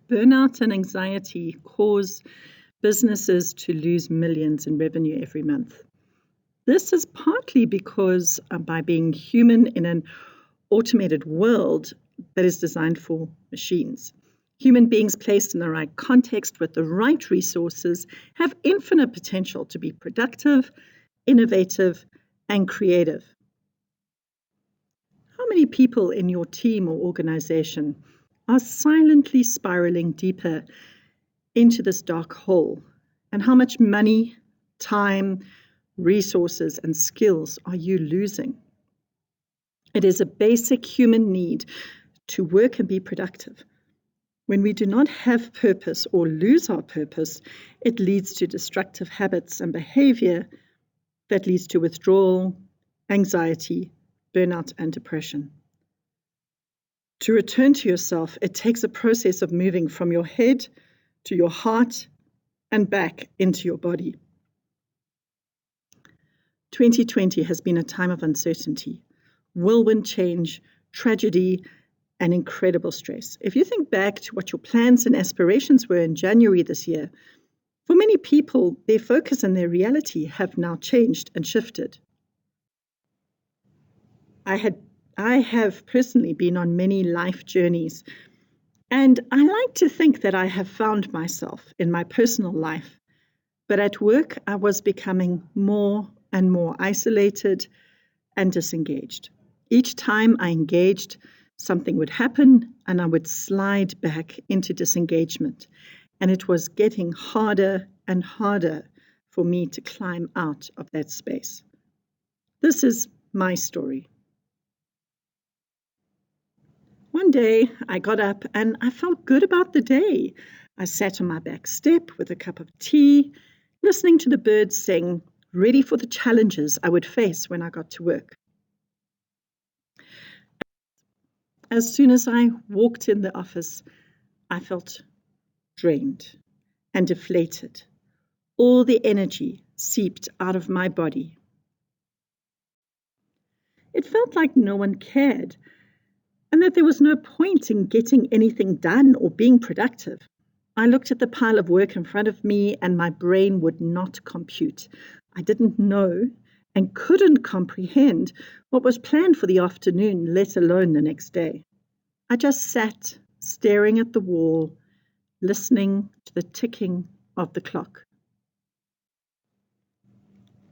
Burnout and anxiety cause businesses to lose millions in revenue every month. This is partly because by being human in an automated world that is designed for machines. Human beings placed in the right context with the right resources have infinite potential to be productive, innovative, and creative. How many people in your team or organization are silently spiraling deeper into this dark hole? And how much money, time, resources, and skills are you losing? It is a basic human need to work and be productive. When we do not have purpose or lose our purpose, it leads to destructive habits and behavior that leads to withdrawal, anxiety, burnout, and depression. To return to yourself, it takes a process of moving from your head to your heart and back into your body. 2020 has been a time of uncertainty, whirlwind change, tragedy, and incredible stress. If you think back to what your plans and aspirations were in January this year, for many people, their focus and their reality have now changed and shifted. I have personally been on many life journeys, and I like to think that I have found myself in my personal life. But at work, I was becoming more and more isolated and disengaged. Each time I engaged, something would happen and I would slide back into disengagement. And it was getting harder and harder for me to climb out of that space. This is my story. One day I got up and I felt good about the day. I sat on my back step with a cup of tea, listening to the birds sing, ready for the challenges I would face when I got to work. As soon as I walked in the office, I felt drained and deflated. All the energy seeped out of my body. It felt like no one cared, and that there was no point in getting anything done or being productive. I looked at the pile of work in front of me, and my brain would not compute. I didn't know and couldn't comprehend what was planned for the afternoon, let alone the next day. I just sat staring at the wall, listening to the ticking of the clock.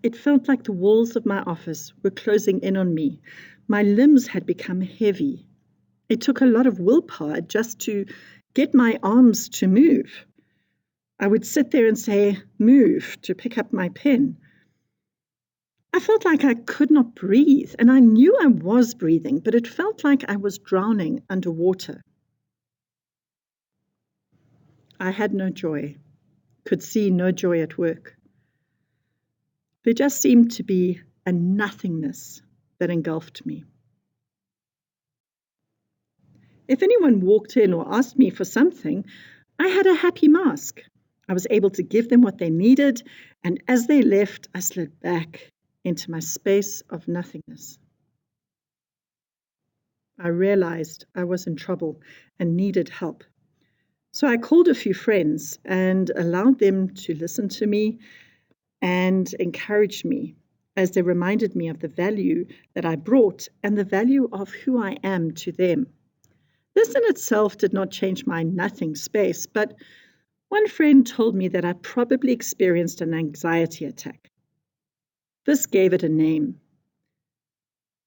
It felt like the walls of my office were closing in on me. My limbs had become heavy. It took a lot of willpower just to get my arms to move. I would sit there and say, "Move," to pick up my pen. I felt like I could not breathe, and I knew I was breathing, but it felt like I was drowning underwater. I had no joy, could see no joy at work. There just seemed to be a nothingness that engulfed me. If anyone walked in or asked me for something, I had a happy mask. I was able to give them what they needed, and as they left, I slid back into my space of nothingness. I realized I was in trouble and needed help. So I called a few friends and allowed them to listen to me and encourage me as they reminded me of the value that I brought and the value of who I am to them. This in itself did not change my nothing space, but one friend told me that I probably experienced an anxiety attack. This gave it a name,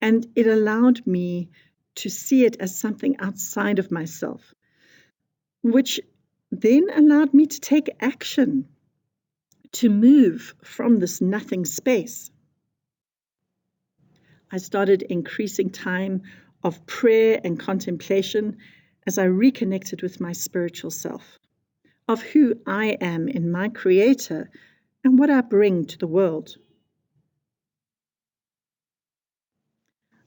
and it allowed me to see it as something outside of myself, which then allowed me to take action, to move from this nothing space. I started increasing time of prayer and contemplation as I reconnected with my spiritual self, of who I am in my Creator and what I bring to the world.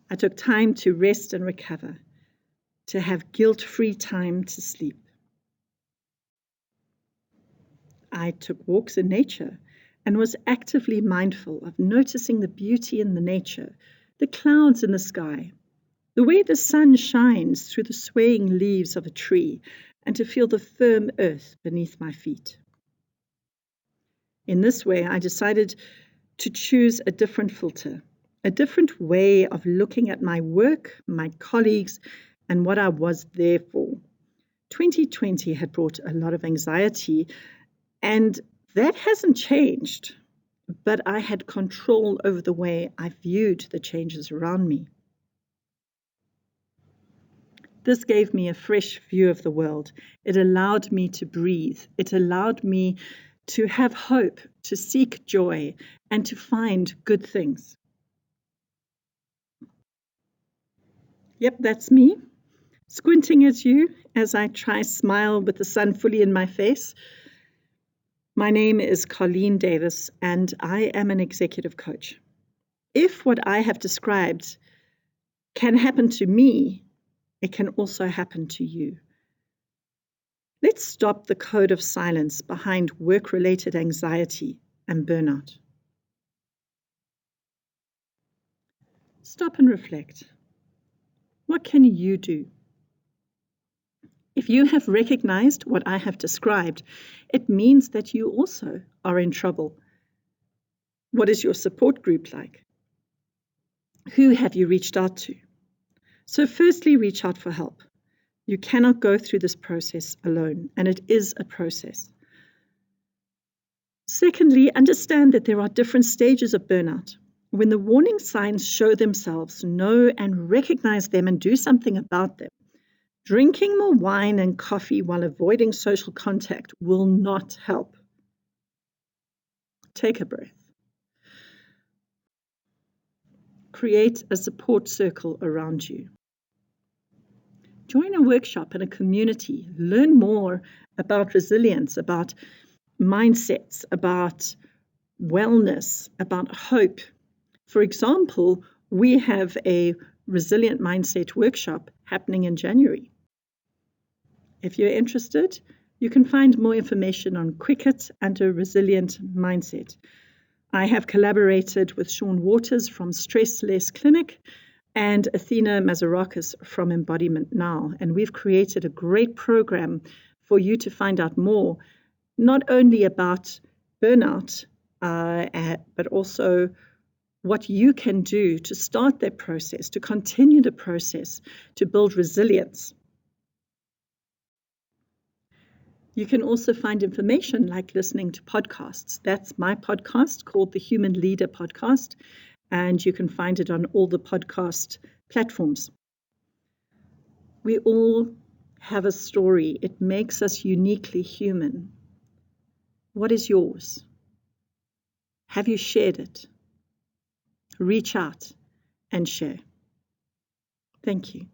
I took time to rest and recover, to have guilt-free time to sleep. I took walks in nature and was actively mindful of noticing the beauty in the nature, the clouds in the sky, the way the sun shines through the swaying leaves of a tree, and to feel the firm earth beneath my feet. In this way, I decided to choose a different filter, a different way of looking at my work, my colleagues, and what I was there for. 2020 had brought a lot of anxiety, and that hasn't changed, but I had control over the way I viewed the changes around me. This gave me a fresh view of the world. It allowed me to breathe. It allowed me to have hope, to seek joy, and to find good things. Yep, that's me, squinting at you as I try smile with the sun fully in my face. My name is Colleen Davis, and I am an executive coach. If what I have described can happen to me, it can also happen to you. Let's stop the code of silence behind work-related anxiety and burnout. Stop and reflect. What can you do? If you have recognized what I have described, it means that you also are in trouble. What is your support group like? Who have you reached out to? So firstly, reach out for help. You cannot go through this process alone, and it is a process. Secondly, understand that there are different stages of burnout. When the warning signs show themselves, know and recognize them and do something about them. Drinking more wine and coffee while avoiding social contact will not help. Take a breath. Create a support circle around you. Join a workshop in a community. Learn more about resilience, about mindsets, about wellness, about hope. For example, we have a resilient mindset workshop happening in January. If you're interested, you can find more information on Quicket under Resilient Mindset. I have collaborated with Sean Waters from Stress Less Clinic and Athena Mazarakis from Embodiment Now, and we've created a great program for you to find out more, not only about burnout, but also what you can do to start that process, to continue the process, to build resilience. You can also find information like listening to podcasts. That's my podcast called the Human Leader Podcast, and you can find it on all the podcast platforms. We all have a story. It makes us uniquely human. What is yours? Have you shared it? Reach out and share. Thank you.